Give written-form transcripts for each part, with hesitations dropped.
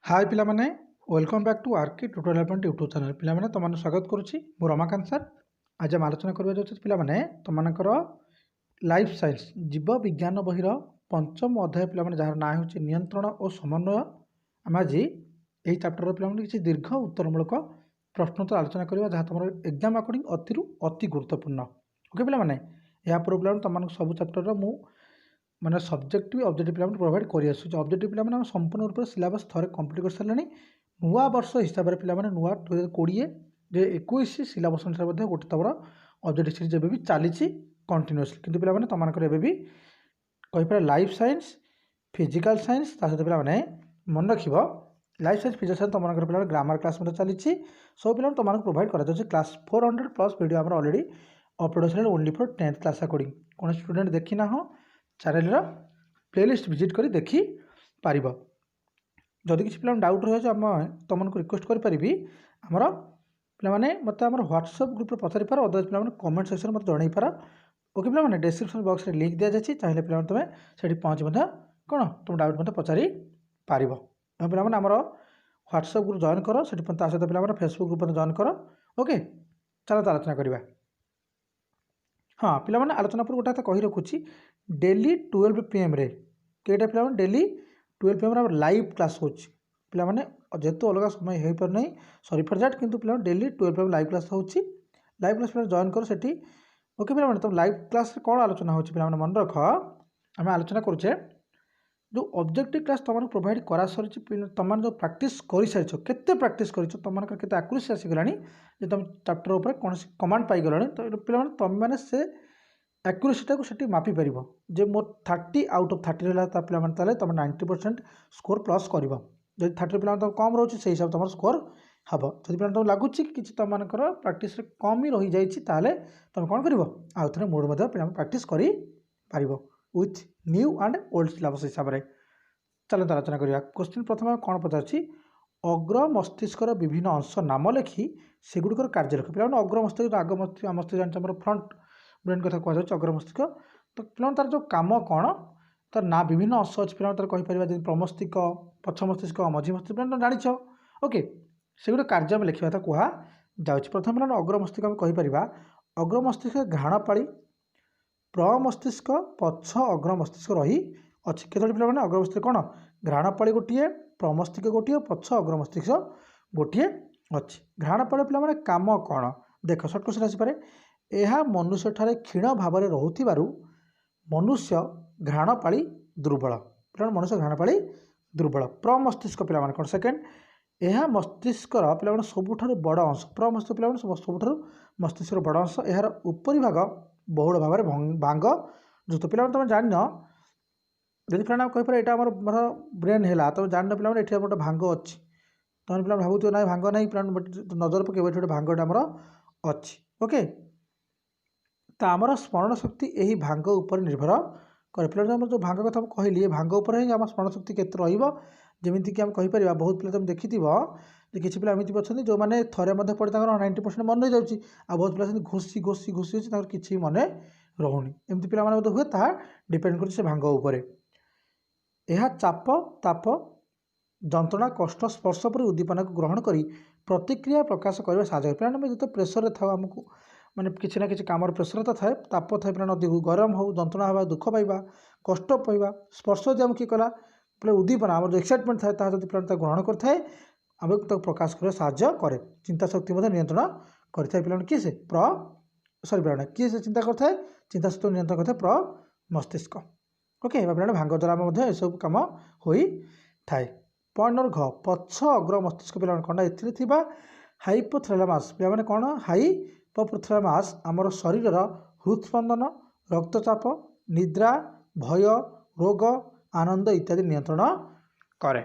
हाय पिला माने welcome back to RK tutorial point YouTube channel पिला माने तुमने स्वागत करुच्ची मु रमाकांत सर आज हम आलोचना करबा जाउछ पिला माने तुमनकर लाइफ साइंस जीव विज्ञान बहिर पंचम अध्याय पिला माने जहार नाम होची नियंत्रण और समन्वय हम आज एही चैप्टर पिला माने किछि दीर्घ उत्तरमूलक प्रश्नोत्तर आलोचना करबा जहा तुमर एग्जाम अकॉर्डिंग अति गुरुत्वपूर्ण ओके पिला माने या प्रोब्लेम तुमन सब चैप्टर मु माने सब्जेक्टिव ऑब्जेक्टिव पिला प्रोवाइड करि आसु ऑब्जेक्टिव पिला माने संपूर्ण रूप से सिलेबस थरे कंप्लीट कर सरलानी नुआ वर्ष हिसाब रे पिला माने नुआ 2020 जे 21 सिलेबस अनुसार मध्ये गोटे तबर ऑब्जेक्टिव सीरीज एबे भी चलीची कंटीन्यूअसली किंतु पिला माने तमानकर एबे भी कहि पर लाइफ साइंस फिजिकल साइंस ता सहित पिला माने मन रखिबो life science physical science Tamhankar पिला ग्रामर क्लास मध्ये चलीची सब पिला तमानक प्रोवाइड करा जाउछ क्लास 400 प्लस वीडियो हमर ऑलरेडी अपलोड होसले only for 10th class according कोन स्टूडेंट देखि ना हो चैनल प्लेलिस्ट विजिट करी देखी पार जदि किसी पिला डाउट रही आम तुमको रिक्वेस्ट करी आमर पे मत आम व्हाट्सएप ग्रुप में पचारि पार अदरवाइज पे कमेंट सेक्शन में जन पार ओके पे डिस्क्रिप्शन बॉक्स में लिंक दि जाए चाहिए पे तुम्हें से पहुँच कौन तुम डाउट मत पचारि पार पे आमर व्हाट्सएप ग्रुप जॉइन कर सहित पे फेसबुक ग्रुप जॉइन कर ओके चलो आलोचना करवा हाँ पिला माने आलोचना पर गोटे कही रखुची डेली 12 PM रे केटा पिला माने डेली 12 PM रे लाइव क्लास होची पिला माने जेतो अलग समय हे पर नहीं सॉरी फॉर दैट किंतु पिला डेली 12 PM लाइव क्लास होची लाइव क्लास पिला जॉइन करो सेठी ओके पिला माने तुम लाइव क्लास रे कोन आलोचना होची पिला माने मन रख हम आलोचना करूचे जो ऑब्जेक्टिव क्लास तुमन प्रोवाइड करा सरची तुमन जो प्रैक्टिस करि सारिछो केते प्रैक्टिस करिछो तुमन केते एक्यूरेसी आसी गलानी जे तुम चैप्टर ऊपर कोन कमांड पाई गलानी तो पिला माने तुम माने से एक्यूरेसीटा को सेठी मापी परिबो जे मोर 30 आउट ऑफ 30 रहला ता पिला माने ताले तुम 90% स्कोर प्लस करबो जे 30 पिला माने कम रहउची से हिसाब तुम स्कोर हबो जदि पिला तुम लागुची कि किछि तुम मानकर प्रैक्टिस रे कम ही रही जाईची ताले तुम कोन करबो आ थरे मोड मध्ये पिला प्रैक्टिस करी पारिबो with new and old syllabus हिसाब रे चलो आलोचना करिया क्वेश्चन प्रथम कोन पचारछि अग्र मस्तिष्कर विभिन्न अंश नाम लेखि सेगुडिकर कार्य लिख पिला अग्र मस्तिष्क आग मस्तिष्क जान हमर फ्रंट ब्रेन कथा कह जाउछ अग्र मस्तिष्क तो पिला तार जो काम कोन तार ना विभिन्न अंश अछि पिला तार कहि परिबा जे प्रमस्तिष्क पछ मस्तिष्क मझी मस्तिष्क पिला जानिछ ओके सेगुड कार्य में लिखिबा त कुहा जाउछ प्रथम पिला अग्र मस्तिष्क हम कहि परिबा अग्र मस्तिष्क घाणपाळी प्रमस्तिष्क पछ अग्र मस्तिष्क रही अच्छी केतोटी पिला माने अग्र मस्तिष्क कोन घ्राणपाळी गोटिए प्रमस्तिष्क गोटिए पछ अग्र मस्तिष्क गोटिए अच्छी घ्राणपाळी पिला माने काम कोन देख शॉर्ट क्वेश्चन आसी पारे एहा मनुष्य ठारे क्षीण भाव में रोथिबारु मनुष्य घ्राणपाळी दुर्बल पिला मनुष्य घ्राणपाळी दुर्बल प्रमस्तिष्क पिला माने कोन सेकंड एहा मस्तिष्कर पिला माने सबुठारु बड़ अंश प्रमस्तिष्क पिला माने सबुठारु मस्तिष्कर बड़ अंश एहार उपरि भाग बहुल भाव में भांग जुत पिला तुम जान जब पिला कही पारे यहाँ आम ब्रेन है तुम जान पिला ये गोटे भांग अच्छी तुम पिला भावुथ ना भांग ना पिला नजर पकड़ गोटे भांगटा आमर अच्छी ओके तो आमर स्मरण शक्ति यही भांग उपर निर्भर करे पिला जो भांग कथा कहली भांग उपर ही आम स्मरण शक्ति केते रमितिक आम कहीपर बहुत पिला तुम देखि किसी पिला एमती अच्छा जो मैंने थरे पढ़े 90% मन रही जाऊँगी आ बहुत पिला घोषी घोषी घोषी अच्छी किसी मन रोनी एमती पिला हुए ता डिपेंड कर भांग उपर यह चाप ताप जंत्रणा कष्ट स्पर्श पर उद्दीपना को ग्रहण कर प्रतिक्रिया प्रकाश करने साहय पे जो प्रेसर था आमको माने किसी ना किसी काम प्रेसर तो थाए ताप थाए पे अधिक गरम हो जंत्रणा हवा दुख पाइबा कष्ट पाइबा स्पर्श जब किए कला पे उद्दीपना आम जो एक्साइटमेंट थाए जब पे ग्रहण करए आम प्रकाश कर साहय करे चिंता शक्ति नियंत्रण करता पे किए से सॉरी पे किए से चिंता करता है चिंता शक्ति नियंत्रण करता है प्र मस्तिष्क ओके पे भांग द्वारा सब कम हो थाए पॉइंट नंबर घ पछ अग्र मस्तिष्क पे कौन ए हाइपोथैलेमस पे कौन हाइपोथैलेमस आमर शरीर हृदस्पंदन रक्तचाप निद्रा भय रोग आनंद इत्यादि नियंत्रण करे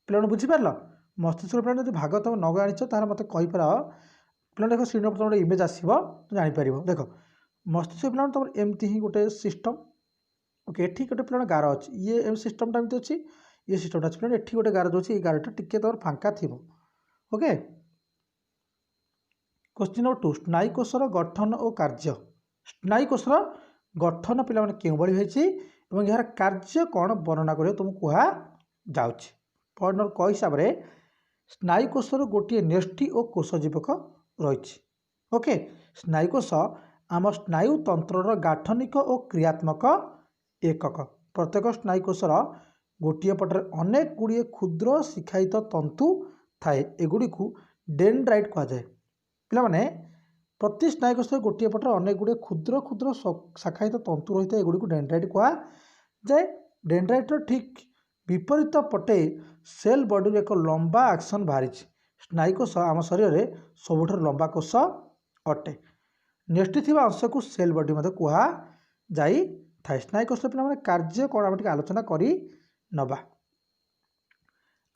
पे बुझीपार मस्तिष्क पे जो भाग तुम न जाच तार मत कहीपर पे देख स्क्रीन पर तुम इमेज आसो तो जापर देख मस्तिष्क पे तुम एमती ही गोटे सिस्टम ओके ये गोटे पे गार अच्छी ये एम सिस्टमटा एमती अच्छी ये सिस्टमटा अच्छी पे ये गोटे गार जो अच्छी गारटा टिके तुम फांका थी ओके क्वेश्चन नंबर 2 स्नायुकोशर गठन और कार्य स्नायुकोशर गठन पे क्यों भाई यार कार्य कौन वर्णना कर तुम कह जाऊँ पॉइंट नंबर क हिसाब से स्नायुकोशर गोटे न्यष्टि और कोषजीवक रही। ओके, स्नायुकोश आम स्नायु तंत्र गाठनिक और क्रियात्मक एकक। प्रत्येक स्नायुकोशर गोटे पटर अनेक गुड़िए क्षुद्र शिखायित तंतु थाए, एगुड़ी डेंड्राइट कहुए। पे प्रति स्नायुकोश गोटे पटर अनेक गुड़िए क्षुद्र क्षुद्र शाखायित तंतु रही है, एगुड़ी डेंड्राइट कहुए। डेंड्राइटर ठीक विपरीत पटे सेल बॉडी एक लंबा एक्शन बाहरी। स्नायुकोश आम शरीर में सबुठ लंबा कोष अटे। न्यष्टि थिबा अंश को सेल बॉडी कहुए। स्नायुकोश पे कार्य कौन आम आलोचना करी नबा।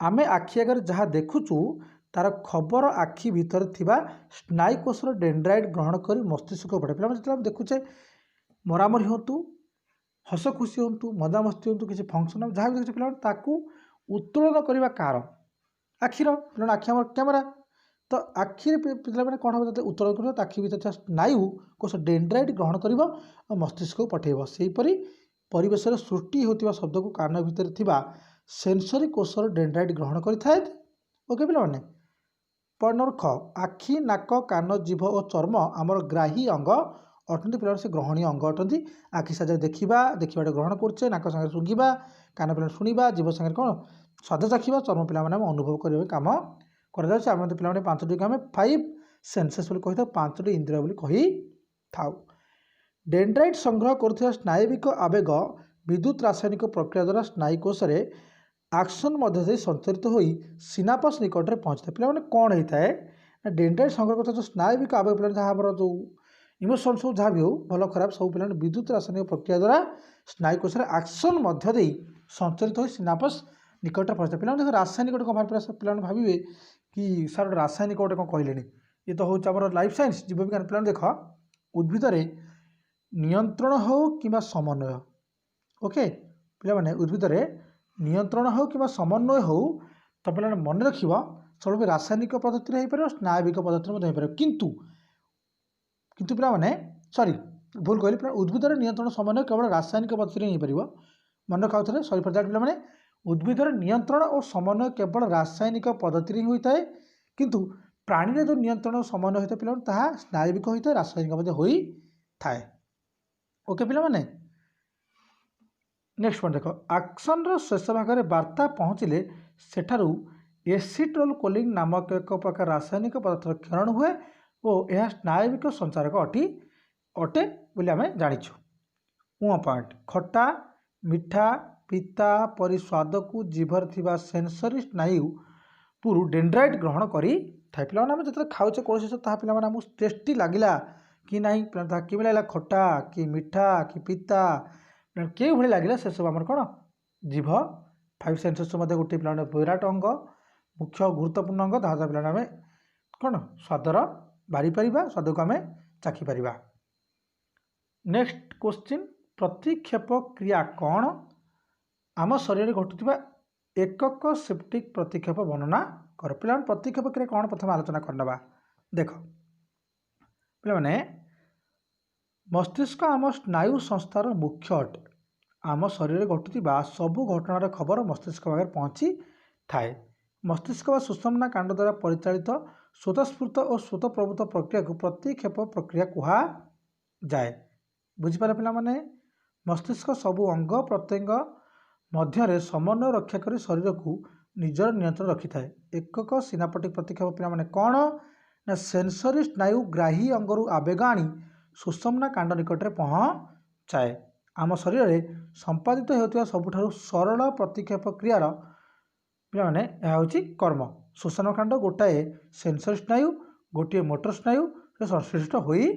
आमे आखि आगे जहाँ देखुचु तार खबर आखि भीतर थिबा स्नायुकोशर डेंड्राइट ग्रहण कर मस्तिष्क पड़े। पे जो देखुचे मरामरी हूँ, हस खुशी हूँ, मजामस्ती हूँ, किसी फंक्शन जहाँ भी देखिए पे उत्तोलन करने कार आखिर पे आखि आम कैमेरा तो आखिरी पे कौन हम उत्तोलन कर आखि भीतर स्नायु कोश डेंड्राइट ग्रहण कर मस्तिष्क को पठेब। सेहीपरि परिवेश सृष्टि होता शब्द को कान भितर थिबा सेंसरी कोशर डेंड्राइट ग्रहण करें। ओके पे पॉइंट नंबर ख आखि नाक कान जीभ और चर्म आमर ग्राही अंग अटंती। पे से ग्रहणीय अंग अटंती। आखि साजे देखा ग्रहण करछे, नाक संगे सुंघा, कान पे शुणा, जीभ संगे कौन स्वाद चाखा, चर्म पे अनुभव करने कम कर पे 5टी आम 5 सेंसेस कही था, 5टी इंद्रिय कही था। डेंड्राइट संग्रह कर स्नायविक आवेग विद्युत रासायनिक प्रक्रिया द्वारा स्नायुकोश एक्शन मध्य संचरित हो सिनापस निकट में पहुँचता है। पे कौन होता है ना डेंड्राइट संग्रह कर स्नायविक आवेग पे जहाँ जो इमोशन सब जहाँ भी हो भल खराब सब पे विद्युत रासायनिक प्रक्रिया द्वारा स्नायुकोश एक्शन मध्य संचरित हो सिनापस निकट में पहुँचता है। पे रासायनिक गोटे पे भावे कि सर रासायनिक गोटे कौन कहले ये तो हूँ आम लाइफ साइंस जीव विज्ञान। पे देख उद्भिद नियंत्रण हो कि समन्वय। ओके पे उद्भिद नियंत्रण हो कि समन्वय हो तो पे मन रख सब रासायनिक पद्धति हो पार स्नायविक पद्धति हो पार। किंतु पे सॉरी भूल कहली पे उद्भिद नियंत्रण समन्वय केवल रासायनिक पद्धति हो पार। मन रखा थे सॉरी फॉर दैट पे उद्भिद नियंत्रण और समन्वय केवल रासायनिक पद्धति होता है, किंतु प्राणी जो नियंत्रण और समन्वय होता है पे स्नायविक होता है, रासायनिक होता है। ओके पे नेक्स्ट पॉइंट देख एक्शन शेष भाग में वार्ता पहुँचले सेठारू एसिट्रोल कोलिन नामक एक प्रकार रासायनिक पदार्थ क्षरण हुए और यह स्नायविक संचारक अटे बोली आम जाचु। पॉइंट खट्टा मिठा पिता परि स्वाद को जीभर थिबा सेंसरी स्नायु पुरु डेंड्राइट ग्रहण करी थाए। पे आम जो खाऊे कौन जिस पे टेस्टी लगला कि ना कि लगे खट्टा कि मिठा कि पिता के भाई लगे से सब आम कौन जीभ 5 सेंसेस गोटे पे विराट अंग मुख्य गुरुत्वपूर्ण अंग जहाँ पे आम कौन स्वादर बारी पार स्वाद को आम चाखिपर। नेक्स्ट क्वेश्चन प्रतिक्षेप क्रिया कौन आम शरीर घटुवा एकक सेप्टिक प्रतिक्षेप वर्णना कर। पे प्रतिक्षेप क्रिया कौन प्रथम आलोचना करना देख पे मस्तिष्क आम स्नायु संस्थार मुख्य अटे। आम शरीर घटुवा सबू घटनार खबर मस्तिष्क भाग पहुँची थाए। मस्तिष्क व सुषुम्ना कांड द्वारा परिचालित स्वतस्फूर्त और स्वतःप्रवृत्त प्रक्रिया को प्रतिक्षेप प्रक्रिया कहा जाए। बुझिपारे पे मस्तिष्क सबू अंग प्रत्यंग मध्य समन्वय रक्षा कर शरीर को निजर नियंत्रण रखि थाए। एकक सिनापटिक प्रतिक्षेप पे कौन ना सेंसरी स्नायु ग्राही अंगरू आवेग आनी सुषुम्ना कांड निकट में पहुँचाए। आम शरीर में संपादित होता सबुठारु सरल प्रतिक्षेप क्रियार पे यह हूँ कर्म। सुषुम्ना कांड गोटाए सेंसरी स्नायु गोटे मोटर स्नायु संश्लिष्ट होई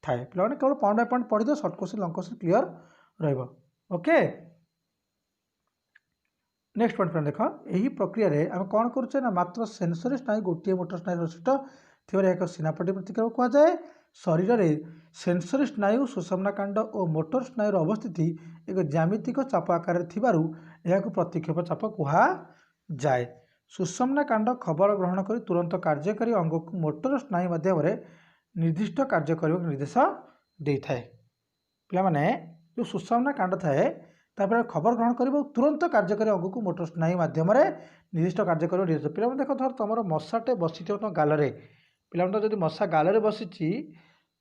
थाए। पे केवल पॉइंट बाय पॉइंट पढ़ी दो, shirt question long question clear रहिबो। ओके नेक्स्ट पॉइंट पे देख यही प्रक्रिया रे आम कौन करुचे ना मात्र सेंसरी स्नायु गोटे मोटर स्नायु संश्लिष्ट थी एक सिनापटिक प्रतिक्रिया कहुए। शरीर में सेंसरी स्नायु सुषुम्ना कांड और मोटर स्नायुर अवस्थिति एक ज्यामितिक चाप आकार यह प्रतिक्षेप चाप कहुए। सुषुम्ना कांड खबर ग्रहण कर तुरंत कार्यकारी अंग को मोटर स्नायु माध्यम निर्दिष्ट कार्य करने निर्देश दे थाए। पे जो सुषुम्ना कांड थाए तापर खबर ग्रहण कर तुरंत कार्यकारी अंग को मोटर स्नायु माध्यम निर्दिष्ट कार्य कर पे देख धर तुम मशाटे बसी तुम गाल पे जब मशा गाल बसी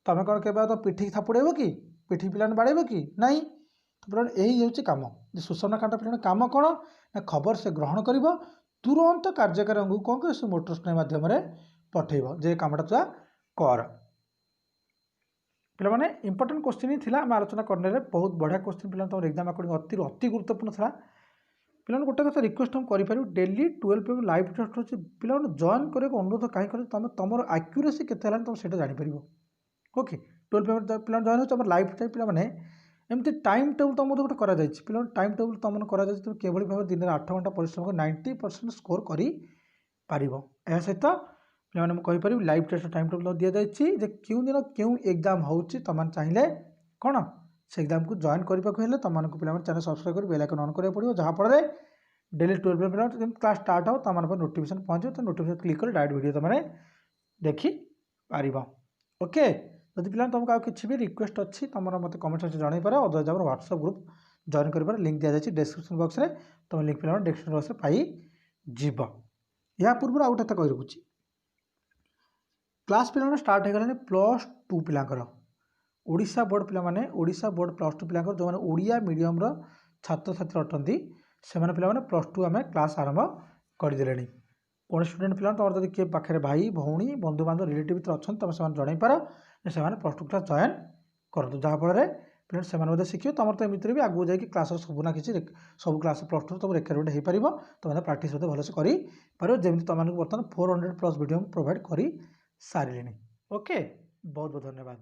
तुम कौन के तो पिठी थापुड़ेब कि पिठी पे बाड़ेब कि नहीं तो यही हूँ कम सुषमना कांड पे कम कौन ना खबर से ग्रहण कर तुरंत कार्यकारी अंग कौन कर से मोटर स्नायु माध्यम पठेब जे कमटा तुआ कर पे इंपोर्टेंट क्वेश्चन ही था आम आलोचना करने बहुत बढ़िया क्वेश्चन पे तुम एग्जाम अकॉर्डिंग अति गुरुत्वपूर्ण था पे गोटे कथा रिक्वेस्ट हम करूँ डेली 12 PM लाइव टेस्ट अच्छे पे जॉइन कर अनुरोध कहीं कर तुम तुम आक्यूरेसी के तुम से जापर ओके 12 PM पे जॉइन हो लाइव टाइम पे एमती टाइम टेबुल तुम गोटे कर टाइम टेबुल तुम कर तुम किभली भाव दिन 8 घंटा परिश्रम 90% स्कोर कर सहित पे मुझे लाइव टेस्ट टाइम टेबुल दि जाए क्यों दिन क्यों एग्जाम होची तुम चाहिए कौन से एग्जाम को जॉइन करने तुमको पे चैनल सब्सक्राइब कर बेल आइकन ऑन करा पड़ो जहाँफल डेली 12 PM क्लास स्टार्ट हो तुम नोटिफिकेशन पहुँचे तो नोटिफिकेशन क्लिक कर डायरेक्ट वीडियो तुम देखिपार ओके जदि पे तुमको आउ कि भी रिक्वेस्ट अच्छी तुम मतलब कमेंट सेक्शन जन पार अदरवाइज आम व्हाट्सएप ग्रुप जॉइन कर लिंक दि जाए डिस्क्रिप्शन बॉक्स में तुम लिंक पे डिस्क्रिप्शन बॉक्स में पाइब या पूर्व आउ गोटे कही रखुच्छी क्लास पे स्टार्ट हो +2 पिलांकर ओडिशा बोर्ड पे ओडिशा बोर्ड +2 पिलांकर जो ओडिया मीडियम छात्र छात्री अटंती से पे +2 आम क्लास आरंभ करदे कौन स्टूडेंट पे तुम जब किए पाखे भाई भौणी बंधु बांधव रिलेटिव अच्छा तुम से जन पार से +2 क्लास जॉइन कर जहाँफल पे से शिखे तुम तो एमती भी आगू जाकि क्लास सब ना कि सब क्लास +2 तुम रिक्वायरमेंट हो पार तुम प्राक्ट भलसे करें तुमको बर्तमान 400+ वीडियो प्रोवाइड कर सारे ओके बहुत बहुत धन्यवाद।